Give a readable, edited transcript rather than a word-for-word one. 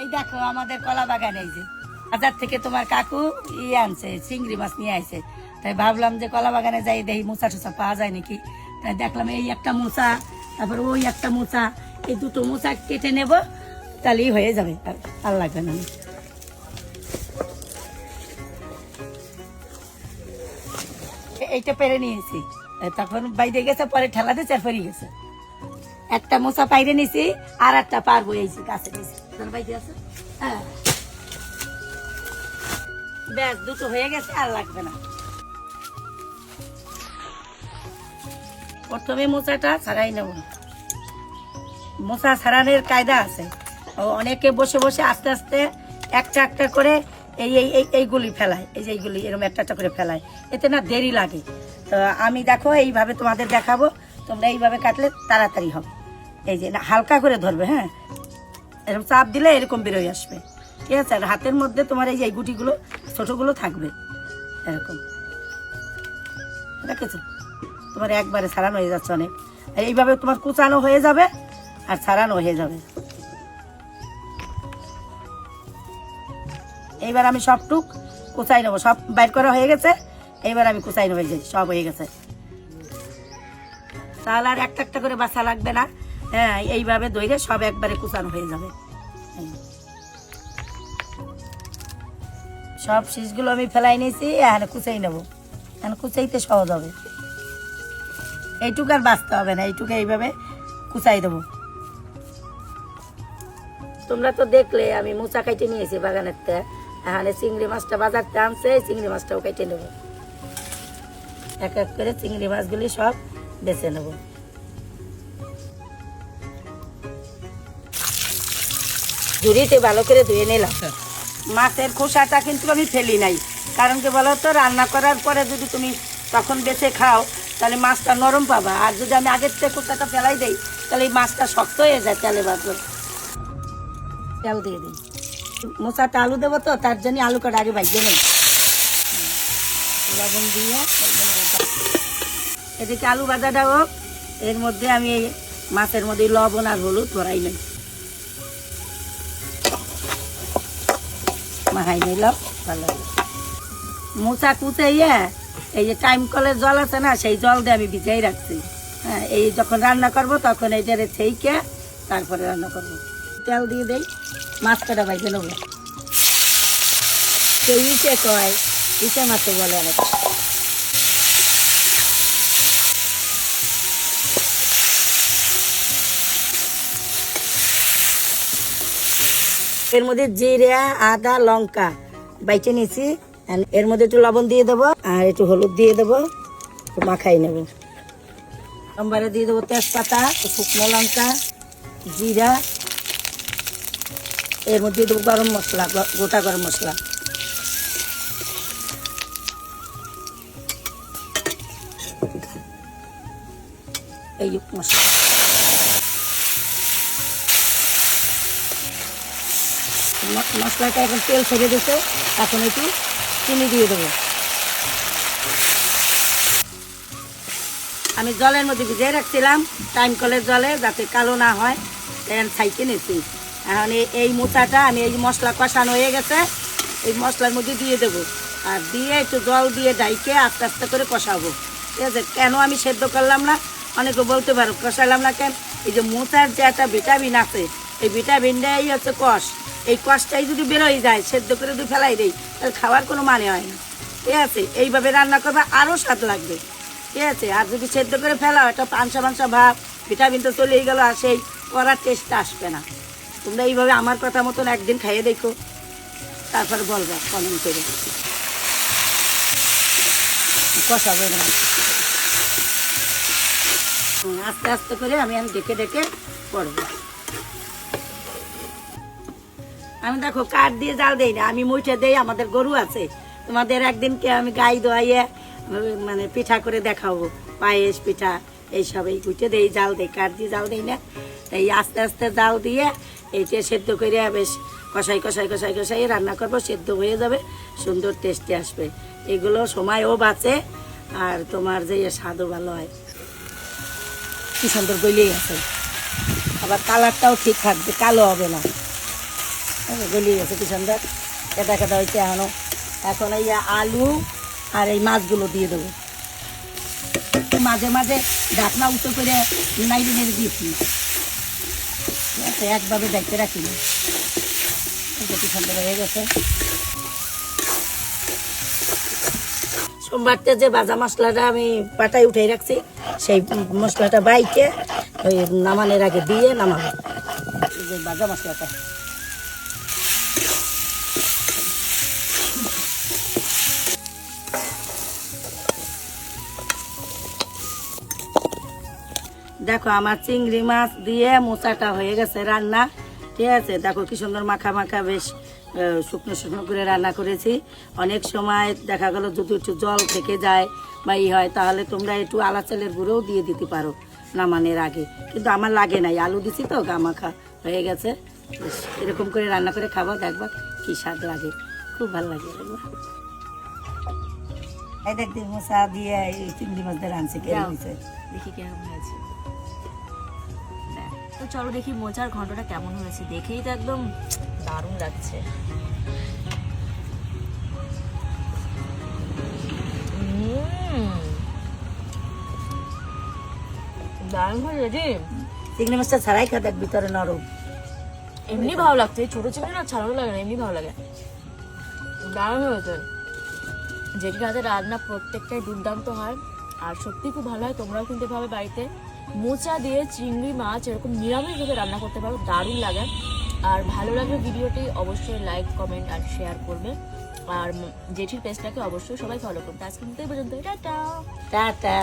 এই দেখো আমাদের কলা বাগান, এই যে বাজার থেকে তোমার কাকু আনছে, চিংড়ি মাছ নিয়ে আইছে। তাই ভাবলাম যে কলা বাগানে যাই দেখি মোচা টোচা পাওয়া যায় নাকি। তাই দেখলাম এই একটা মোচা, তারপর ওই একটা মোচা, এই দুটো মোচা কেটে নেব, তাহলেই হয়ে যাবে, আর লাগবে না। এইটা পেরে নিয়েছি, তখন বাইরে গেছে, পরে ঠেলাতে চার পরে গেছে। একটা মোচা পাইরে নিছি, আর একটা পারবো এই গাছে নিয়েছি। বাইরে আছে, হ্যাঁ ব্যাস দুটো হয়ে গেছে, আর লাগবে না। প্রথমে মোচাটা ছাড়াই নেব। মোচা ছাড়ানোর কায়দা আছে, অনেকে বসে বসে আস্তে আস্তে একটা একটা করে এইগুলি ফেলায়, এই যে এইগুলি এরকম একটা একটা করে ফেলায়, এতে না দেরি লাগে। তো আমি দেখো এইভাবে তোমাদের দেখাবো, তোমরা এইভাবে কাটলে তাড়াতাড়ি হবে। এই যে না হালকা করে ধরবে, হ্যাঁ এরকম চাপ দিলে এরকম বেরোয় আসবে, ঠিক আছে। আর হাতের মধ্যে তোমার এই যে গুটিগুলো ছোটগুলো থাকবে এরকম, দেখেছো তোমার একবারে ছাড়ানো হয়ে যাচ্ছে অনেক। আর এইভাবে তোমার কুচানো হয়ে যাবে আর ছাড়ানো হয়ে যাবে। এইবার আমি সবটুক কুচাই নেবো, সব বাইর করা হয়ে গেছে, এইবার আমি কুচাই নেবো, যে সব হয়ে গেছে। তাহলে আর একটা একটা করে বাছা লাগবে না, হ্যাঁ এইভাবে ধরে সব একবারে কুচানো হয়ে যাবে। সব শীষগুলো আমি ফেলাই নিয়েছি, এখানে কুচাই নেবো, এখানে কুচাইতে সহজ হবে। এইটুকু আর বাঁচতে হবে না, এইটুকু এইভাবে কুচাই দেবো। তোমরা তো দেখলে আমি মোচা কাইটে নিয়েছি বাগানের থেকে, এখানে চিংড়ি মাছটা বাজারতে আনছে, চিংড়ি মাছটাও কেটে নেব। এক এক করে চিংড়ি মাছগুলি সব বেছে নেব। ঝুড়িতে ভালো করে ধুয়ে নিলাম। মাছের খোসাটা কিন্তু আমি ফেলি নাই, কারণ কি বলো তো, রান্না করার পরে যদি তুমি তখন বেছে খাও তাহলে মাছটা নরম পাবা, আর যদি আমি আগের থেকে খোসাটা ফেলাই দেই তাহলে এই মাছটা শক্ত হয়ে যায় তেলে ভাজলে। তেল দিয়ে দিই, মোচাটা আলু দেবো তো, তার জন্য আলু কটা আগে ভাজতে নেই। লবণ দিয়ে এদিকে আলু ভাজাটা হোক, এর মধ্যে আমি এই মাছের মধ্যে লবণ আর হলুদ ভরাই নেই, মাখাই নিলাম ভালো। মোচা কুচাইয়া এই যে টাইম কলের জল আছে না, সেই জল দিয়ে আমি ভিজাই রাখছি, হ্যাঁ এই যখন রান্না করব তখন এইটারে ছেইকে তারপরে রান্না করব। তেল দিয়ে দেই, মাছ কাটা ভাইজে নেব। কেউ ইচে কয়, ইচে মাছও বলে অনেক। এর মধ্যে জিরা আদা লঙ্কা বাইটে নিয়েছি, এর মধ্যে একটু লবণ দিয়ে দেবো আর একটু হলুদ দিয়ে দেবো, মাখাই নেব। সোমবারে দিয়ে দেবো তেজপাতা, শুকনো লঙ্কা, জিরা, এর মধ্যে দেবো গরম মশলা, গোটা গরম মশলা। এই মশলা মশলাটা এখন তেল ছেড়ে দিতে, এখন একটু চিনি দিয়ে দেবো। আমি জলের মধ্যে ভিজিয়ে রাখছিলাম টাইম কলের জলে, যাতে কালো না হয়, এখন ছাইকে নিয়েছি। এখন এই মোচাটা আমি এই মশলা কষানো হয়ে গেছে, এই মশলার মধ্যে দিয়ে দেবো, আর দিয়ে একটু জল দিয়ে ডাইকে আস্তে আস্তে করে কষাবো, ঠিক আছে। কেন আমি সেদ্ধ করলাম না অনেকে বলতে পারো, কষালাম না কেন, এই যে মোচার যে একটা ভিটামিন আছে, এই ভিটামিনটাই হচ্ছে কষ, এই কষটাই যদি বেরোয় যায়, সেদ্ধ করে যদি ফেলাই দেয় তাহলে খাওয়ার কোনো মানে হয় না, ঠিক আছে। এইভাবে রান্না করবে আরও স্বাদ লাগবে, ঠিক আছে। আর যদি সেদ্ধ করে ফেলাও একটা পানসা পানসা ভাব, ভিটামিন তো চলেই গেল, আর সেই করার টেস্টটা আসবে না। তোমরা এইভাবে আমার কথা মতন একদিন খাইয়ে দেখো, তারপরে বলবা কমেন্ট করে। কষাবে না, আস্তে আস্তে করে আমি ডেকে ডেকে করবো। আমি দেখো কাঠ দিয়ে জাল দেই না, আমি মুঠে দেই, আমাদের গরু আছে। তোমাদের একদিনকে আমি গাই দোয়াইয়ে মানে পিঠা করে দেখাবো, পায়েস পিঠা এইসব এই মুঠে দেই, জাল দেই, কাঠ দিয়ে জাল দেই না। এই আস্তে আস্তে জাল দিয়ে এইটা সেদ্ধ করে বেশ কষাই কষাই কষাই কষাই রান্না করবো, সেদ্ধ হয়ে যাবে, সুন্দর টেস্টি আসবে। এগুলো সময়ও বাঁচে আর তোমার যে স্বাদও ভালো হয়। কি সুন্দর গলেই আছে, আবার কালারটাও ঠিক থাকবে, কালো হবে না। গলিয়ে গেছে কি সুন্দর কেদা কেদা হয়েছে এখনো। এখন এই আলু আর এই মাছগুলো দিয়ে দেবো। মাঝে মাঝে ঢাকনা উঁচু করে নাইড়ে নেড়ে দিয়েছি, একভাবে দেখতে রাখিনি। কি সুন্দর হয়ে গেছে। সোমবারটা যে ভাজা মশলাটা আমি পাটায় উঠে রাখছি, সেই মশলাটা বাইকে ওই নামানোর আগে দিয়ে নামাবো। এই যে ভাজা মশলাটা দেখো, আমার চিংড়ি মাছ দিয়ে মোচাটা হয়ে গেছে রান্না। ঠিক আছে, দেখো কি সুন্দর মাখা মাখা, বেশ শুকনো শুকনো করে রান্না করেছি। অনেক সময় দেখা গেল যদি একটু জল থেকে যায় বা ই হয়, তাহলে তোমরা একটু আলা চালের গুঁড়োও দিয়ে দিতে পারো নামানোর আগে, কিন্তু আমার লাগে নাই, আলু দিছি তো গা মাখা হয়ে গেছে। এরকম করে রান্না করে খাবো, দেখবা কি স্বাদ লাগে, খুব ভালো লাগে। এই দেখতে মোচা দিয়ে এই চিংড়ি মাছ দিয়ে রাঁধছে, কেমন হয়েছে দেখি কেমন হয়েছে। তো চলো দেখি মোচার ঘন্টটা কেমন হয়েছে, দেখেই তো একদম দারুণ লাগছে। দারুণ হয়েছে। চিংড়ি মাছটা ছাড়াই খা, দেখ ভিতরে নরম। এমনি ভালো লাগছে, ছোট চিংড়ি না ছাড়ানো লাগে না, এমনি ভালো লাগে। দারুণ হয়েছে। যেটি হাতে রান্না প্রত্যেকটাই দুর্দান্ত হয় আর সত্যি খুব ভালো হয়। তোমরাও কিন্তু এভাবে বাড়িতে মোচা দিয়ে চিংড়ি মাছ এরকম নিরামিষভাবে রান্না করতে পারো, দারুণ লাগে। আর ভালো লাগলে ভিডিওটি অবশ্যই লাইক কমেন্ট আর শেয়ার করবে। আর জেঠির পেজটাকে অবশ্যই সবাই ফলো করবে। আজকে কিন্তু এই পর্যন্ত, টাটা টাটা।